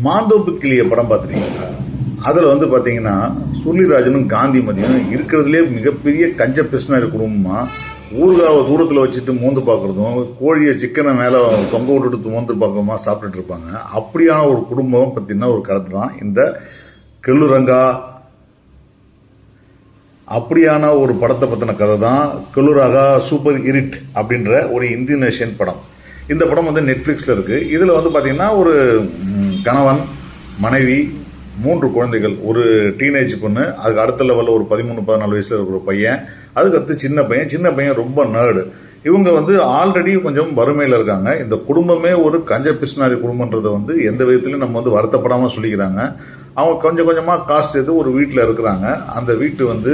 மாந்தோப்பு கிளிய படம் பார்த்துட்டீங்களா? அதில் வந்து பார்த்தீங்கன்னா சுள்ளிராஜனும் காந்திமதியும் இருக்கிறதுலே மிகப்பெரிய கஞ்ச பிஸ்னரி குடும்பமாக ஊறுகாவை தூரத்தில் வச்சுட்டு மோந்து பார்க்குறதும் கோழியை சிக்கனை மேலே தொங்க விட்டுட்டு மோந்து பார்க்கறதுமா சாப்பிட்டுட்டு இருப்பாங்க. அப்படியான ஒரு குடும்பம் பற்றின ஒரு கருத்து தான் இந்த கெல்லுரங்கா. அப்படியான ஒரு படத்தை பற்றின கதை தான் கெல்லுரங்கா சூப்பர் இரிட் அப்படின்ற ஒரு இந்தோனேஷியன் படம். இந்த படம் வந்து நெட்ஃப்ளிக்ஸில் இருக்குது. இதில் வந்து பார்த்திங்கன்னா ஒரு கணவன், மனைவி, 3 குழந்தைகள், ஒரு டீனேஜ் பொண்ணு, அதுக்கு அடுத்த லெவலில் ஒரு 13-14 வயசில் இருக்கிற ஒரு பையன், அதுக்கடுத்து சின்ன பையன் ரொம்ப நேர்டு. இவங்க வந்து ஆல்ரெடி கொஞ்சம் வறுமையில் இருக்காங்க. இந்த குடும்பமே ஒரு கஞ்ச பிஸ்னாரி குடும்பன்றதை வந்து எந்த விதத்துலையும் நம்ம வந்து வருத்தப்படாமல் சொல்லிக்கிறாங்க. அவங்க கொஞ்சம் கொஞ்சமாக காசு சேர்த்து ஒரு வீட்டில் இருக்கிறாங்க. அந்த வீட்டு வந்து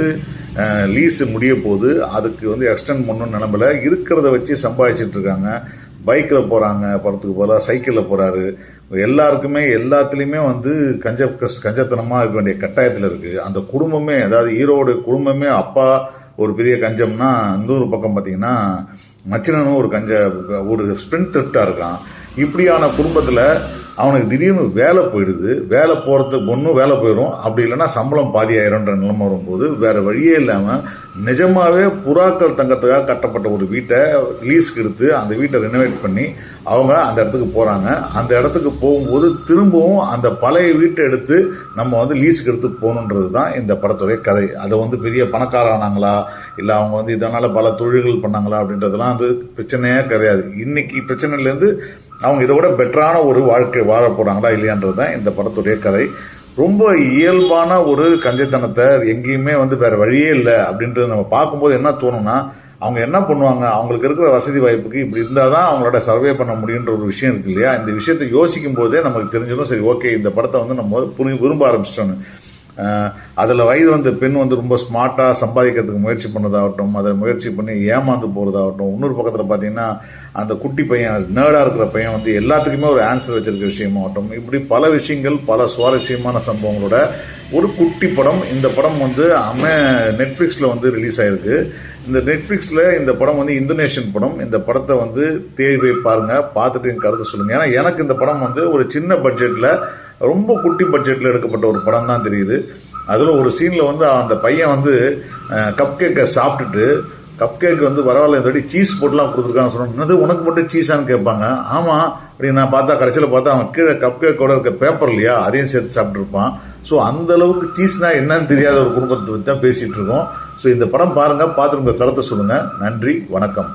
லீஸு முடிய போது அதுக்கு வந்து எக்ஸ்டெண்ட் பண்ணணும்னு நிலம்பல இருக்கிறத வச்சு சம்பாதிச்சிட்டு இருக்காங்க. பைக்கில் போகிறாங்க, படத்துக்கு போகிறா, சைக்கிளில் போகிறாரு. எல்லாருக்குமே எல்லாத்துலேயுமே வந்து கஞ்சத்தனமாக இருக்க வேண்டிய கட்டாயத்தில் இருக்குது அந்த குடும்பமே. அதாவது ஹீரோட குடும்பமே அப்பா ஒரு பெரிய கஞ்சம்னா, இன்னொரு பக்கம் பார்த்தீங்கன்னா மச்சினனும் ஒரு ஸ்பிரிண்ட் த்ரிஃப்டாக இருக்கான். இப்படியான குடும்பத்தில் அவனுக்கு திடீர்னு வேலை போயிடுது. வேலை போகிறதுக்கு ஒன்றும் வேலை போயிடும், அப்படி இல்லைன்னா சம்பளம் பாதி ஆயிரம்ன்ற நிலைமை வரும்போது வேறு வழியே இல்லாமல் நிஜமாகவே புறாக்கள் தங்கத்துக்காக கட்டப்பட்ட ஒரு வீட்டை லீஸ்க்கு எடுத்து அந்த வீட்டை ரெனோவேட் பண்ணி அவங்க அந்த இடத்துக்கு போகிறாங்க. அந்த இடத்துக்கு போகும்போது திரும்பவும் அந்த பழைய வீட்டை எடுத்து நம்ம வந்து லீஸுக்கு எடுத்து போகணுன்றது தான் இந்த படத்துடைய கதை. அதை வந்து பெரிய பணக்காரானாங்களா இல்லை அவங்க வந்து இதனால் பல தொழில்கள் பண்ணாங்களா அப்படின்றதெல்லாம் வந்து பிரச்சனையே கிடையாது. இன்னைக்கு பிரச்சனையிலேருந்து அவங்க இதை விட பெட்டரான ஒரு வாழ்க்கை வாழ போகிறாங்களா இல்லையான்றது தான் இந்த படத்துடைய கதை. ரொம்ப இயல்பான ஒரு கஞ்சத்தனத்தை, எங்கேயுமே வந்து வேறு வழியே இல்லை அப்படின்றது நம்ம பார்க்கும்போது என்ன தோணும்னா, அவங்க என்ன பண்ணுவாங்க, அவங்களுக்கு இருக்கிற வசதி வாய்ப்புக்கு இப்படி இருந்தால் தான் அவங்களோட சர்வே பண்ண முடியுன்ற ஒரு விஷயம் இருக்கு இல்லையா? இந்த விஷயத்தை யோசிக்கும் போதே நமக்கு தெரிஞ்சிடும், சரி ஓகே இந்த படத்தை வந்து நம்ம விரும்ப ஆரம்பிச்சிட்டோன்னு. அதில் வயது வந்த பெண் வந்து ரொம்ப ஸ்மார்ட்டாக சம்பாதிக்கிறதுக்கு முயற்சி பண்ணதாகட்டும், அதை முயற்சி பண்ணி ஏமாந்து போகிறதாகட்டும், இன்னொரு பக்கத்தில் பார்த்தீங்கன்னா அந்த குட்டி பையன், நேர்டாக இருக்கிற பையன் வந்து எல்லாத்துக்குமே ஒரு ஆன்சர் வச்சிருக்கிற விஷயமாகட்டும், இப்படி பல விஷயங்கள், பல சுவாரஸ்யமான சம்பவங்களோட ஒரு குட்டி படம். இந்த படம் வந்து நெட்ஃப்ளிக்ஸில் வந்து ரிலீஸ் ஆகிருக்கு. இந்த நெட்ஃப்ளிக்ஸில் இந்த படம் வந்து இந்தோனேஷியன் படம். இந்த படத்தை வந்து தேடி போய் பாருங்கள், பார்த்துட்டு என் கருத்தை சொல்லுங்கள். ஏன்னா எனக்கு இந்த படம் வந்து ஒரு சின்ன பட்ஜெட்டில், ரொம்ப குட்டி பட்ஜெட்டில் எடுக்கப்பட்ட ஒரு படம் தான் தெரியுது. அதில் ஒரு சீனில் வந்து அந்த பையன் வந்து கப் கேக்கை சாப்பிட்டுட்டு, கப் கேக் வந்து பரவாயில்ல இந்த வாட்டி சீஸ் போட்டுலாம் கொடுத்துருக்கான்னு சொன்னது, உனக்கு மட்டும் சீஸான்னு கேட்பாங்க. ஆமாம் அப்படின்னு நான் பார்த்தா கடைசியில் பார்த்தா அவன் கீழே கப் கேக்கோட இருக்க பேப்பர் இல்லையா, அதையும் சேர்த்து சாப்பிட்ருப்பான். ஸோ அந்த அளவுக்கு சீஸ்னா என்னன்னு தெரியாத ஒரு குடும்பத்தை பற்றி தான் பேசிகிட்டு இருக்கோம். ஸோ இந்த படம் பாருங்கள், பார்த்துட்டு உங்கள் கருத்தை சொல்லுங்கள். நன்றி, வணக்கம்.